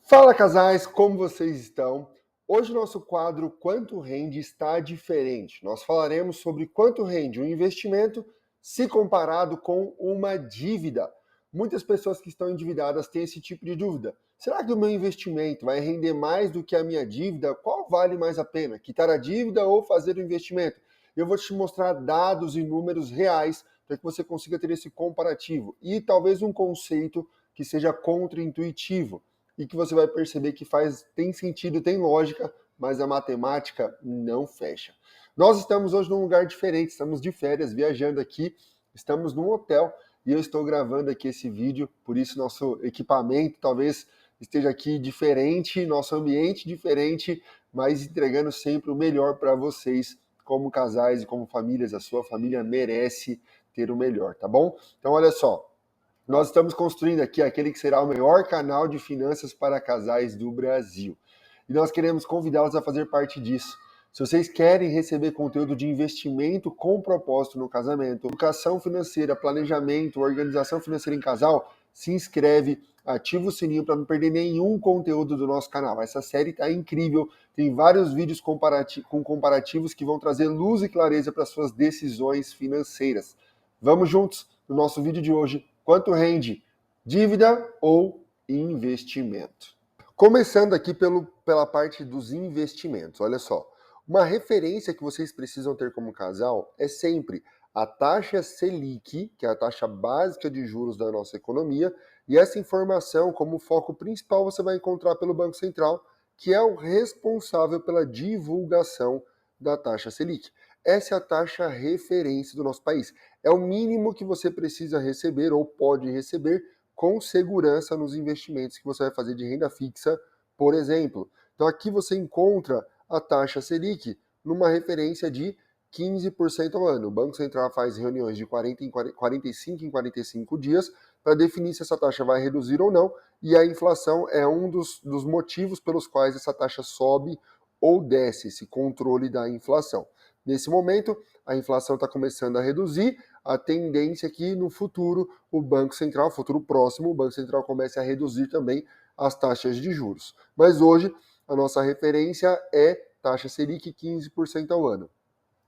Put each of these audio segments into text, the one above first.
Fala casais, como vocês estão? Hoje o nosso quadro Quanto Rende está diferente. Nós falaremos sobre quanto rende um investimento se comparado com uma dívida. Muitas pessoas que estão endividadas têm esse tipo de dúvida. Será que o meu investimento vai render mais do que a minha dívida? Qual vale mais a pena? Quitar a dívida ou fazer o investimento? Eu vou te mostrar dados e números reais para que você consiga ter esse comparativo e talvez um conceito que seja contraintuitivo e que você vai perceber que tem sentido, tem lógica, mas a matemática não fecha. Nós estamos hoje num lugar diferente, estamos de férias, viajando aqui, estamos num hotel e eu estou gravando aqui esse vídeo, por isso nosso equipamento talvez esteja aqui diferente, nosso ambiente diferente, mas entregando sempre o melhor para vocês como casais e como famílias. A sua família merece ter o melhor, tá bom? Então olha só, nós estamos construindo aqui aquele que será o maior canal de finanças para casais do Brasil. E nós queremos convidá-los a fazer parte disso. Se vocês querem receber conteúdo de investimento com propósito no casamento, educação financeira, planejamento, organização financeira em casal, se inscreve, ativa o sininho para não perder nenhum conteúdo do nosso canal. Essa série está incrível, tem vários vídeos com comparativos que vão trazer luz e clareza para suas decisões financeiras. Vamos juntos no nosso vídeo de hoje. Quanto rende dívida ou investimento? Começando aqui pela parte dos investimentos. Olha só, uma referência que vocês precisam ter como casal é sempre a taxa Selic, que é a taxa básica de juros da nossa economia, e essa informação, como foco principal, você vai encontrar pelo Banco Central, que é o responsável pela divulgação da taxa Selic. Essa é a taxa referência do nosso país. É o mínimo que você precisa receber ou pode receber com segurança nos investimentos que você vai fazer de renda fixa, por exemplo. Então aqui você encontra a taxa Selic numa referência de 15% ao ano. O Banco Central faz reuniões de 45 em 45 dias para definir se essa taxa vai reduzir ou não, e a inflação é um dos motivos pelos quais essa taxa sobe ou desce, esse controle da inflação. Nesse momento, a inflação está começando a reduzir, a tendência é que no futuro, o Banco Central, futuro próximo, o Banco Central comece a reduzir também as taxas de juros. Mas hoje, a nossa referência é taxa Selic 15% ao ano.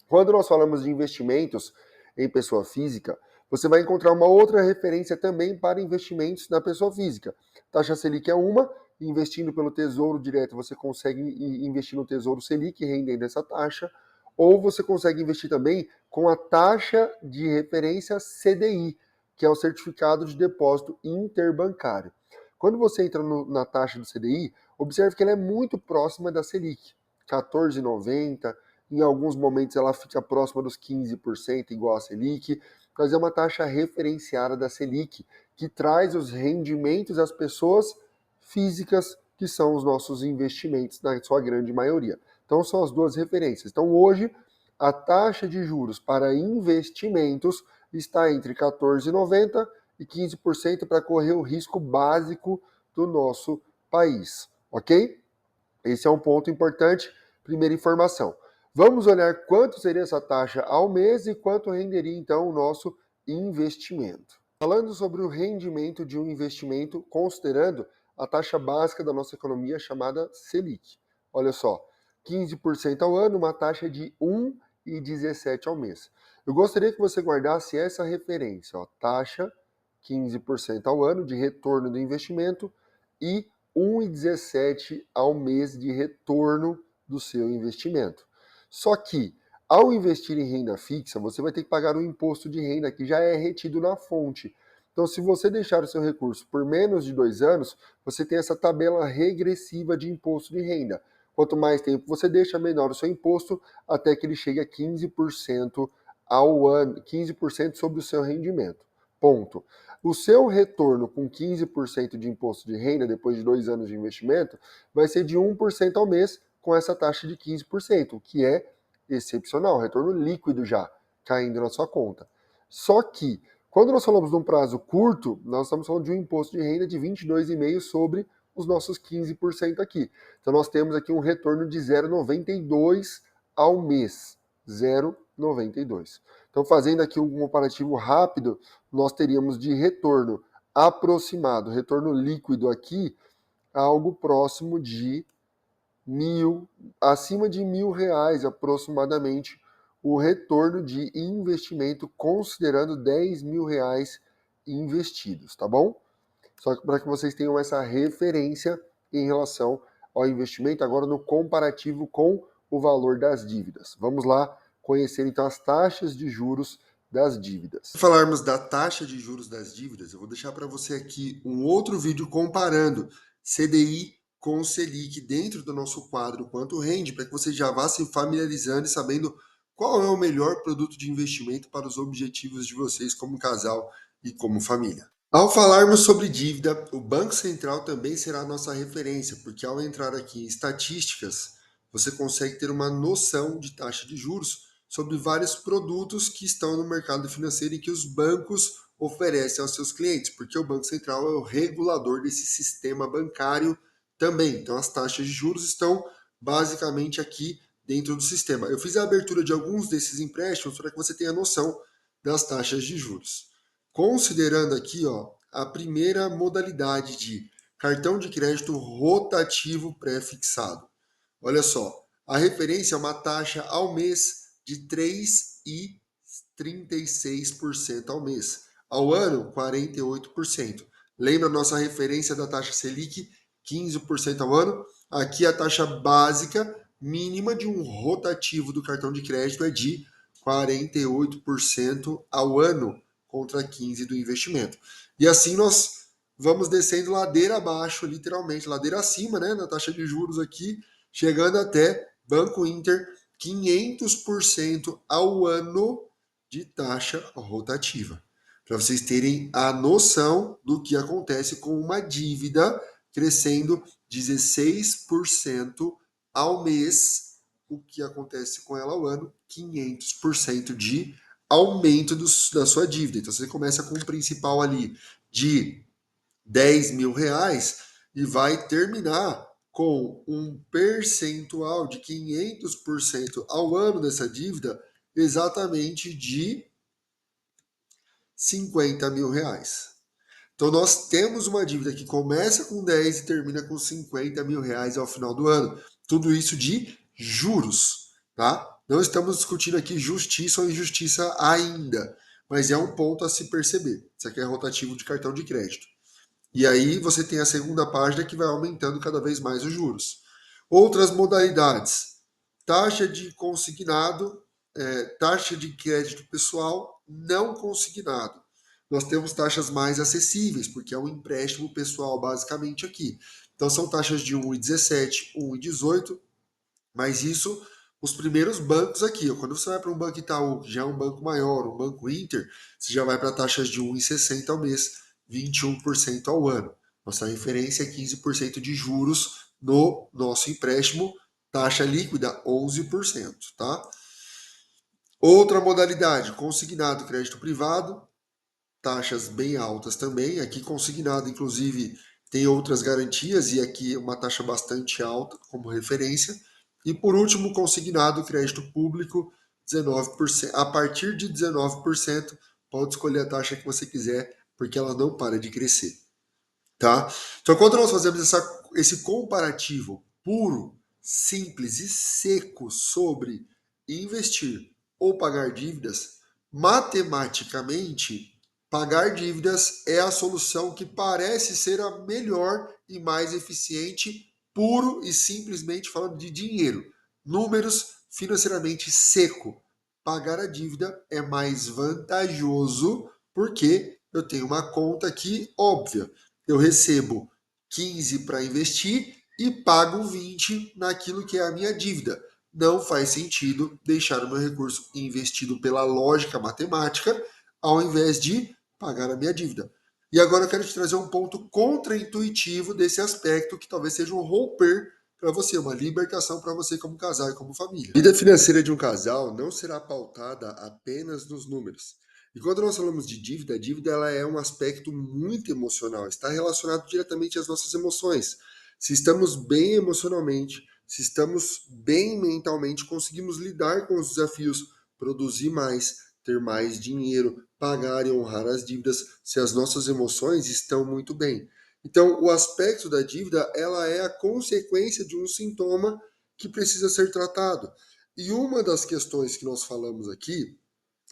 Quando nós falamos de investimentos em pessoa física, você vai encontrar uma outra referência também para investimentos na pessoa física. Taxa Selic é uma, investindo pelo Tesouro Direto, você consegue investir no Tesouro Selic rendendo essa taxa, ou você consegue investir também com a taxa de referência CDI, que é o Certificado de Depósito Interbancário. Quando você entra na taxa do CDI, observe que ela é muito próxima da Selic, 14,90, em alguns momentos ela fica próxima dos 15%, igual a Selic, mas é uma taxa referenciada da Selic, que traz os rendimentos às pessoas físicas, que são os nossos investimentos, na sua grande maioria. Então são as duas referências. Então hoje, a taxa de juros para investimentos está entre 14,90% e 15% para correr o risco básico do nosso país, ok? Esse é um ponto importante, primeira informação. Vamos olhar quanto seria essa taxa ao mês e quanto renderia então o nosso investimento. Falando sobre o rendimento de um investimento, considerando a taxa básica da nossa economia chamada Selic. Olha só, 15% ao ano, uma taxa de 1,17 ao mês. Eu gostaria que você guardasse essa referência, ó, taxa 15% ao ano de retorno do investimento e 1,17 ao mês de retorno do seu investimento. Só que, ao investir em renda fixa, você vai ter que pagar um imposto de renda que já é retido na fonte. Então, se você deixar o seu recurso por menos de 2 anos, você tem essa tabela regressiva de imposto de renda. Quanto mais tempo você deixa, menor o seu imposto, até que ele chegue a 15% ao ano, 15% sobre o seu rendimento. Ponto. O seu retorno com 15% de imposto de renda depois de 2 anos de investimento vai ser de 1% ao mês com essa taxa de 15%, o que é excepcional, retorno líquido já caindo na sua conta. Só que, quando nós falamos de um prazo curto, nós estamos falando de um imposto de renda de 22,5% sobre os nossos 15% aqui. Então nós temos aqui um retorno de 0,92 ao mês. 0,92. Então, fazendo aqui um comparativo rápido, nós teríamos de retorno aproximado, retorno líquido aqui, algo próximo de acima de R$ 1.000 aproximadamente, o retorno de investimento, considerando R$ 10.000 investidos, tá bom? Só que para que vocês tenham essa referência em relação ao investimento, agora no comparativo com o valor das dívidas. Vamos lá conhecer então as taxas de juros das dívidas. Se falarmos da taxa de juros das dívidas, eu vou deixar para você aqui um outro vídeo comparando CDI com Selic dentro do nosso quadro Quanto Rende, para que você já vá se familiarizando e sabendo qual é o melhor produto de investimento para os objetivos de vocês como casal e como família. Ao falarmos sobre dívida, o Banco Central também será a nossa referência, porque ao entrar aqui em estatísticas, você consegue ter uma noção de taxa de juros sobre vários produtos que estão no mercado financeiro e que os bancos oferecem aos seus clientes, porque o Banco Central é o regulador desse sistema bancário também. Então, as taxas de juros estão basicamente aqui dentro do sistema. Eu fiz a abertura de alguns desses empréstimos para que você tenha noção das taxas de juros. Considerando aqui, ó, a primeira modalidade de cartão de crédito rotativo pré-fixado. Olha só, a referência é uma taxa ao mês de 3,36% ao mês. Ao ano, 48%. Lembra a nossa referência da taxa Selic, 15% ao ano? Aqui a taxa básica mínima de um rotativo do cartão de crédito é de 48% ao ano, contra 15% do investimento. E assim nós vamos descendo ladeira abaixo, literalmente, ladeira acima, né, na taxa de juros aqui, chegando até Banco Inter, 500% ao ano de taxa rotativa. Para vocês terem a noção do que acontece com uma dívida crescendo 16% ao mês, o que acontece com ela ao ano, 500% de aumento da sua dívida. Então você começa com um principal ali de R$ 10.000 e vai terminar com um percentual de 500% ao ano dessa dívida, exatamente de R$ 50.000. Então nós temos uma dívida que começa com 10 e termina com R$ 50.000 ao final do ano. Tudo isso de juros, tá? Não estamos discutindo aqui justiça ou injustiça ainda, mas é um ponto a se perceber. Isso aqui é rotativo de cartão de crédito. E aí você tem a segunda página que vai aumentando cada vez mais os juros. Outras modalidades: taxa de consignado, taxa de crédito pessoal não consignado. Nós temos taxas mais acessíveis, porque é um empréstimo pessoal basicamente aqui. Então são taxas de 1,17, 1,18, mas isso os primeiros bancos aqui. Quando você vai para um Banco Itaú, que já é um banco maior, um Banco Inter, você já vai para taxas de 1,60 ao mês, 21% ao ano. Nossa referência é 15% de juros no nosso empréstimo, taxa líquida 11%, tá? Outra modalidade, consignado crédito privado, taxas bem altas também. Aqui consignado, inclusive, tem outras garantias e aqui uma taxa bastante alta como referência. E por último, consignado crédito público, 19%. A partir de 19%, pode escolher a taxa que você quiser, porque ela não para de crescer. Tá? Então, quando nós fazemos esse comparativo puro, simples e seco sobre investir ou pagar dívidas, matematicamente, pagar dívidas é a solução que parece ser a melhor e mais eficiente, puro e simplesmente falando de dinheiro. Números financeiramente seco. Pagar a dívida é mais vantajoso porque eu tenho uma conta aqui óbvia. Eu recebo 15 para investir e pago 20 naquilo que é a minha dívida. Não faz sentido deixar o meu recurso investido pela lógica matemática ao invés de pagar a minha dívida. E agora eu quero te trazer um ponto contraintuitivo desse aspecto que talvez seja um romper para você, uma libertação para você como casal e como família. A vida financeira de um casal não será pautada apenas nos números. E quando nós falamos de dívida, a dívida ela é um aspecto muito emocional, está relacionado diretamente às nossas emoções. Se estamos bem emocionalmente, se estamos bem mentalmente, conseguimos lidar com os desafios, produzir mais, ter mais dinheiro, pagar e honrar as dívidas, se as nossas emoções estão muito bem. Então, o aspecto da dívida, ela é a consequência de um sintoma que precisa ser tratado. E uma das questões que nós falamos aqui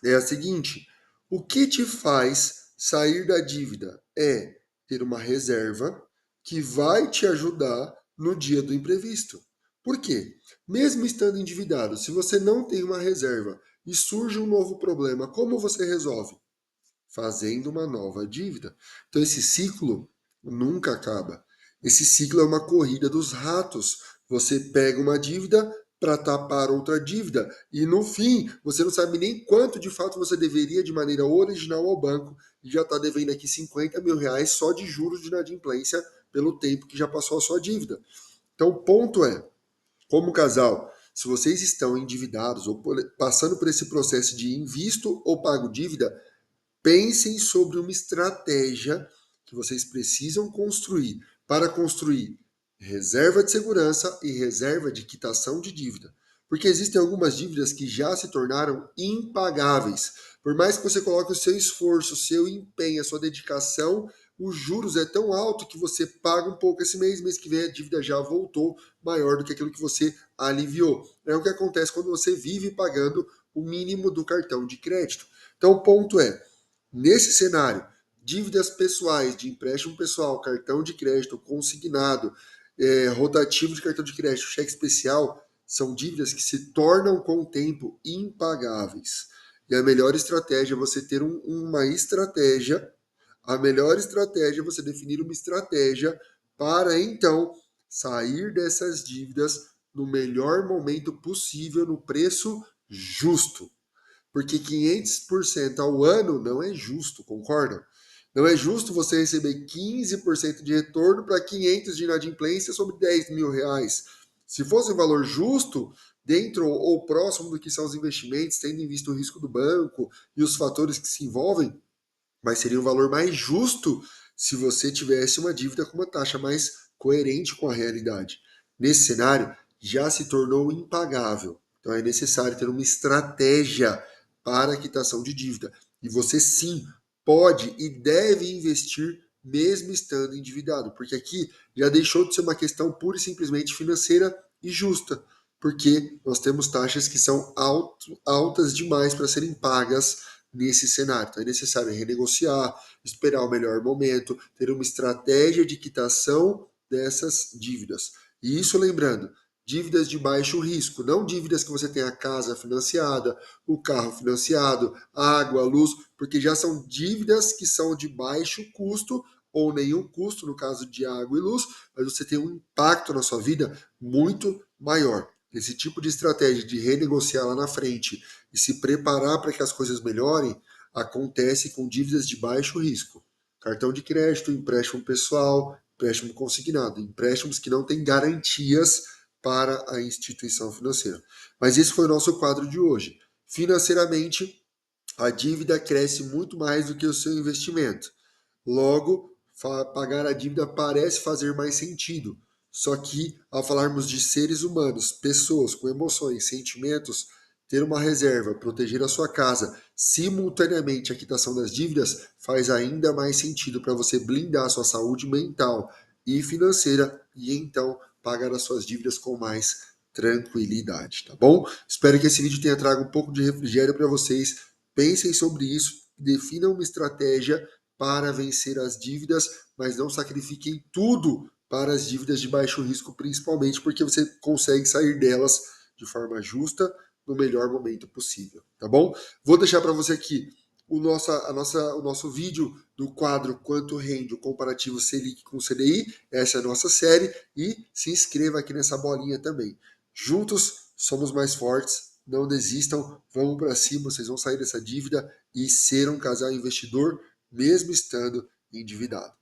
é a seguinte: o que te faz sair da dívida é ter uma reserva que vai te ajudar no dia do imprevisto. Por quê? Mesmo estando endividado, se você não tem uma reserva e surge um novo problema, como você resolve? Fazendo uma nova dívida. Então esse ciclo nunca acaba. Esse ciclo é uma corrida dos ratos. Você pega uma dívida para tapar outra dívida e no fim você não sabe nem quanto de fato você deveria de maneira original ao banco e já está devendo aqui 50 mil reais só de juros de inadimplência pelo tempo que já passou a sua dívida. Então o ponto é, como casal, se vocês estão endividados ou passando por esse processo de invisto ou pago dívida, pensem sobre uma estratégia que vocês precisam construir para construir reserva de segurança e reserva de quitação de dívida. Porque existem algumas dívidas que já se tornaram impagáveis. Por mais que você coloque o seu esforço, o seu empenho, a sua dedicação, os juros é tão alto que você paga um pouco esse mês, mês que vem a dívida já voltou maior do que aquilo que você aliviou. É o que acontece quando você vive pagando o mínimo do cartão de crédito. Então o ponto é, nesse cenário, dívidas pessoais de empréstimo pessoal, cartão de crédito consignado, rotativo de cartão de crédito, cheque especial, são dívidas que se tornam com o tempo impagáveis. E a melhor estratégia é você ter uma estratégia, a melhor estratégia é você definir uma estratégia para então sair dessas dívidas no melhor momento possível, no preço justo. Porque 500% ao ano não é justo, concordam? Não é justo você receber 15% de retorno para 500 de inadimplência sobre 10 mil reais. Se fosse um valor justo, dentro ou próximo do que são os investimentos, tendo em vista o risco do banco e os fatores que se envolvem, mas seria um valor mais justo se você tivesse uma dívida com uma taxa mais coerente com a realidade. Nesse cenário, já se tornou impagável. Então é necessário ter uma estratégia para a quitação de dívida. E você sim pode e deve investir mesmo estando endividado, porque aqui já deixou de ser uma questão pura e simplesmente financeira e justa, porque nós temos taxas que são altas demais para serem pagas nesse cenário. Então é necessário renegociar, esperar o melhor momento, ter uma estratégia de quitação dessas dívidas. E isso lembrando, dívidas de baixo risco, não dívidas que você tem a casa financiada, o carro financiado, a água, a luz, porque já são dívidas que são de baixo custo ou nenhum custo no caso de água e luz, mas você tem um impacto na sua vida muito maior. Esse tipo de estratégia de renegociar lá na frente e se preparar para que as coisas melhorem acontece com dívidas de baixo risco. Cartão de crédito, empréstimo pessoal, empréstimo consignado, empréstimos que não têm garantias para a instituição financeira. Mas esse foi o nosso quadro de hoje. Financeiramente, a dívida cresce muito mais do que o seu investimento. Logo, pagar a dívida parece fazer mais sentido. Só que, ao falarmos de seres humanos, pessoas com emoções, sentimentos, ter uma reserva, proteger a sua casa, simultaneamente a quitação das dívidas, faz ainda mais sentido para você blindar a sua saúde mental e financeira e então pagar as suas dívidas com mais tranquilidade, tá bom? Espero que esse vídeo tenha trago um pouco de refrigério para vocês. Pensem sobre isso, definam uma estratégia para vencer as dívidas, mas não sacrifiquem tudo para as dívidas de baixo risco, principalmente porque você consegue sair delas de forma justa no melhor momento possível, tá bom? Vou deixar para você aqui o nosso vídeo do quadro Quanto Rende o Comparativo Selic com CDI, essa é a nossa série, e se inscreva aqui nessa bolinha também. Juntos somos mais fortes, não desistam, vamos para cima, vocês vão sair dessa dívida e ser um casal investidor mesmo estando endividado.